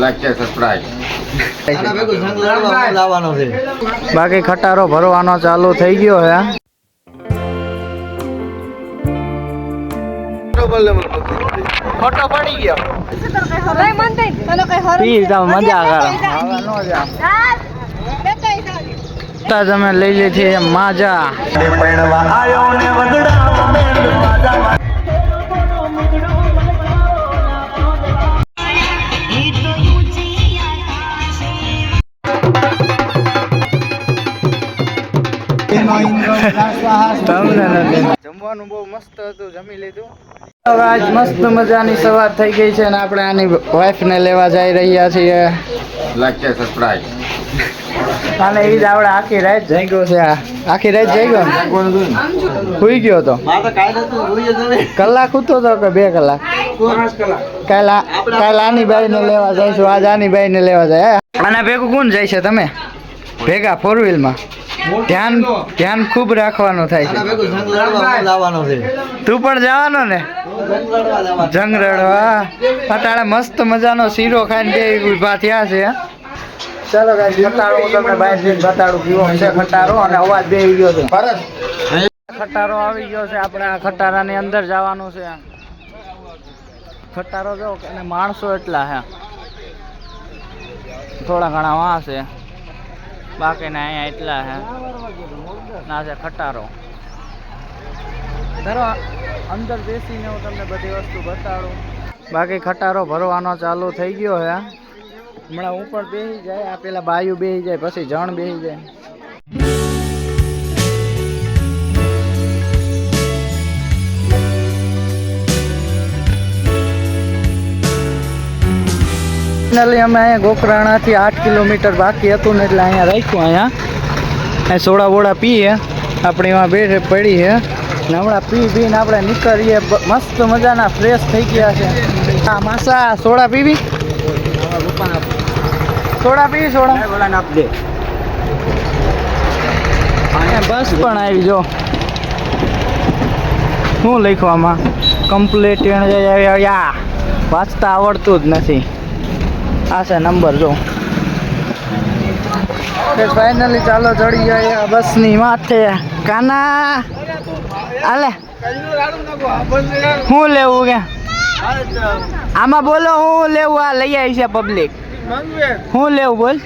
Like share subscribe. બાકી ખટારો ભરવાનો ચાલુ થઈ ગયો હે. ફોટો પડી ગયો. મજા કરો. તમે લઈ લીધી માજા. જમવાનું બહુ મસ્ત હતું, જમી લીધું. હવે આજ મસ્ત મજાની સવાર થઈ ગઈ છે અને આપણે આની વાઈફ ને લેવા જઈ રહ્યા છીએ. Like share subscribe. અને એ જ આપણે આખી રાત જાગ્યો છે. આખી રાત જાગ્યો ને સુઈ ગયો તો. કલાક ઉતો તો કે 2 કલાક? કાલ આની બાઈ ને લેવા જઈશું, આજ આની બાઈ ને લેવા જાય. આના ભેગું કોણ જાય છે? તમે ભેગા 4 વ્હીલમાં? ધ્યાન ખૂબ રાખવાનું થાય છે. તું પણ જવાનો ને જંગ રડવા? અટાણે મસ્ત મજાનો શીરો ખાઈને બે ઉભા થયા છે. ચાલો ગાઈસ, ખટારો હું તમને બહાર જઈને બતાડું કેવો છે ખટારો. અને અવાજ બેહી ગયો છે. ખટારો આવી ગયો છે. આપણે આ ખટારાની અંદર જવાનું છે. ખટારો જો અને માણસો એટલા હે, થોડા ઘણા વાં છે, બાકીના અહીંયા એટલા હે. ના છે ખટારો. ધરો અંદર બેસીને હું તમને બધી વસ્તુ બતાડું. બાકી ખટારો ભરવાનો ચાલુ થઈ ગયો હે. હમણાં ઉપર બેસી જાય, આ પેલા બાયુ બેસી જાય, પછી જણ બેસી જાય. ફાઇનલી અમે અહીંયા ગોકરાણાથી 8 કિલોમીટર બાકી હતું ને એટલે અહીંયા રાખ્યું. અહીંયા સોડા બોડા પીએ. આપણે એમાં બે પડી છે ને હમણાં પીને આપણે નીકળીએ. મસ્ત મજાના ફ્રેશ થઈ ગયા છે. હા માસા, સોડા પીવી? સોડા પીવી? સોડા આપી દે. બસ પણ આવી જો. શું લખવામાં? કમ્પ્લીટ વાંચતા આવડતું જ નથી. આ છે નંબર જો. ફાઇનલી ચાલો ચડી જાય બસની માથે. કાના આલે શું લેવું કે આમાં? બોલો શું લેવું? આ લઈ આવી છે પબ્લિક. શું લેવું બોલ?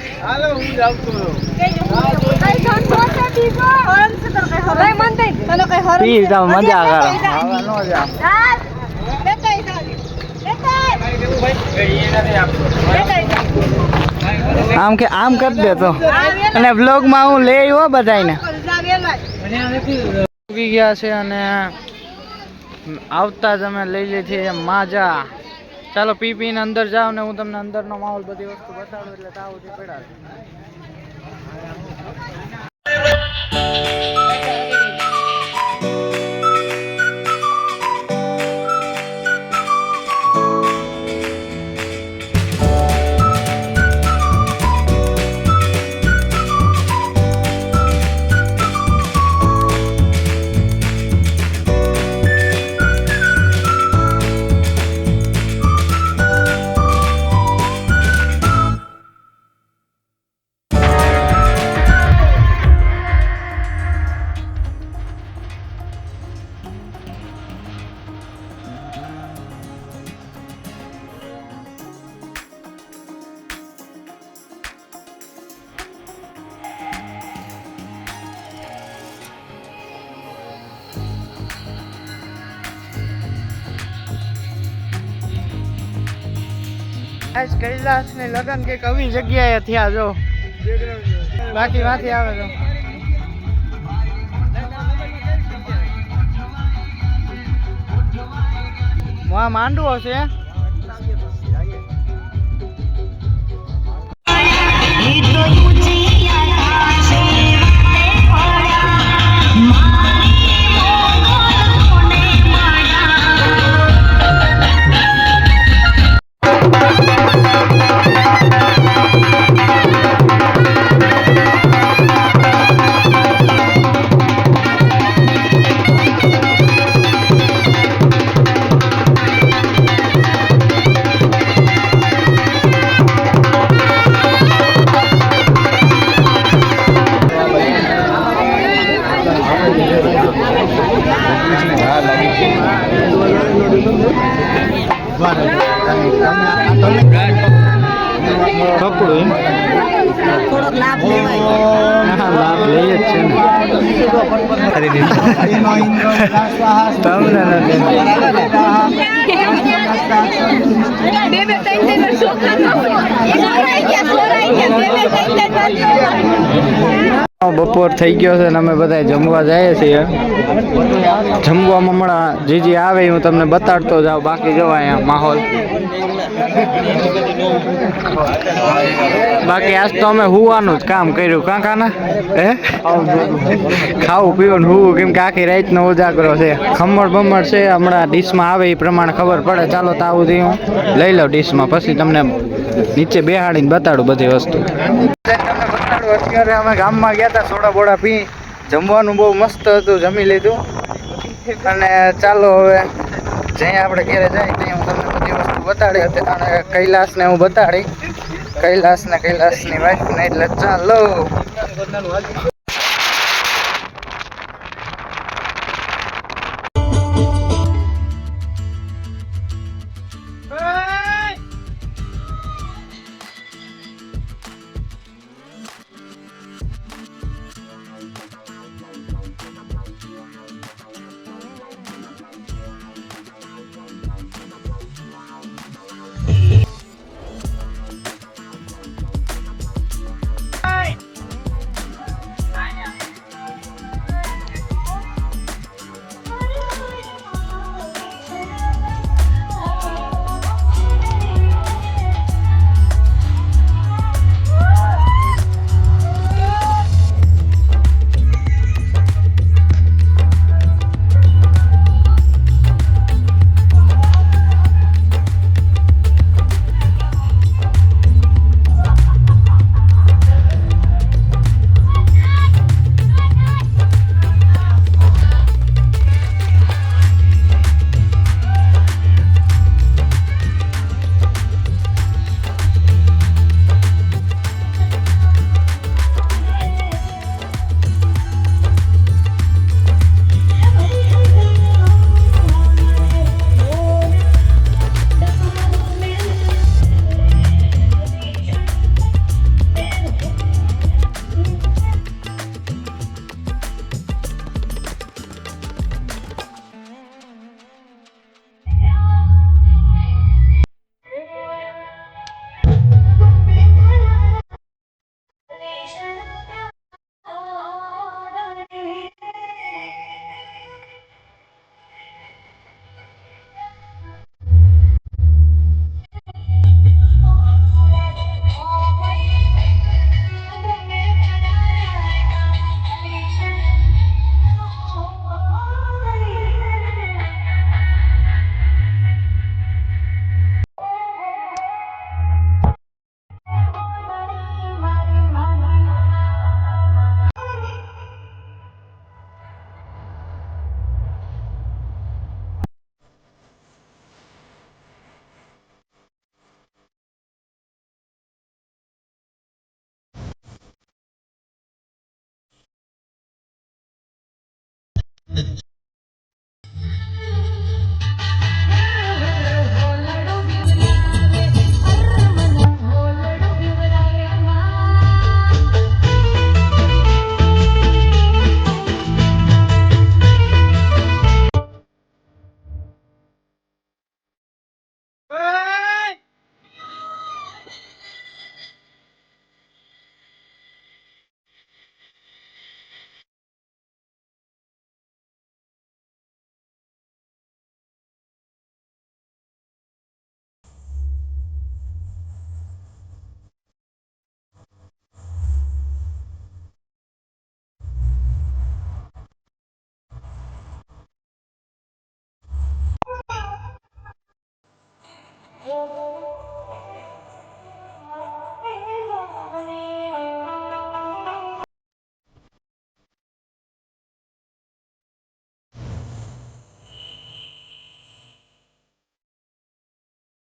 મજા કરો. આમ કે આમ કરી દે તો. અને વ્લોગમાં હું લઈ આવ્યો બધાને. ઉગી ગયા છે અને આવતા જ અમે લઈ લીધી માજા. ચાલો પીને અંદર જાઓ ને હું તમને અંદરનો માહોલ બધી વસ્તુ બતાડું. એટલે તાવ જે પડ્યા. કૈલાસ ને લગન કે કવી જગ્યાએ થયા જો. બાકી માંથી આવે તો માંડવો છે. કપડું એમ થોડોક લાભ લેવાય. હા લાભ લઈએ જ છે ને ખરીદી તમને નથી બપોર થઈ ગયો છે ને અમે બધા જમવા જઈએ છીએ. જમવામાં હમણાં જે આવે એ હું તમને બતાડતો જાઉં. બાકી જો અહીંયા માહોલ બાકી આજ તો અમે હુવાનું જ કામ કર્યું કાકાના હે ખાવું પીવું ને હુવું કેમ કે આખી રાતનો ઉજાગરો છે. ખમણ બમણ છે હમણાં ડીશમાં આવે એ પ્રમાણે ખબર પડે. ચાલો તો આવું થી હું લઈ લઉં ડીશમાં પછી તમને નીચે બેહાડીને બતાડું બધી વસ્તુ. અત્યારે અમે ગામમાં ગયા હતા સોડા બોડા પી. જમવાનું બહુ મસ્ત હતું જમી લીધું અને ચાલો હવે જ્યાં આપણે ઘરે જાય ત્યાં હું તમને બધી વસ્તુ બતાડી હતી અને કૈલાસને હું બતાડી કૈલાસની વાઈફને એટલે ચાલો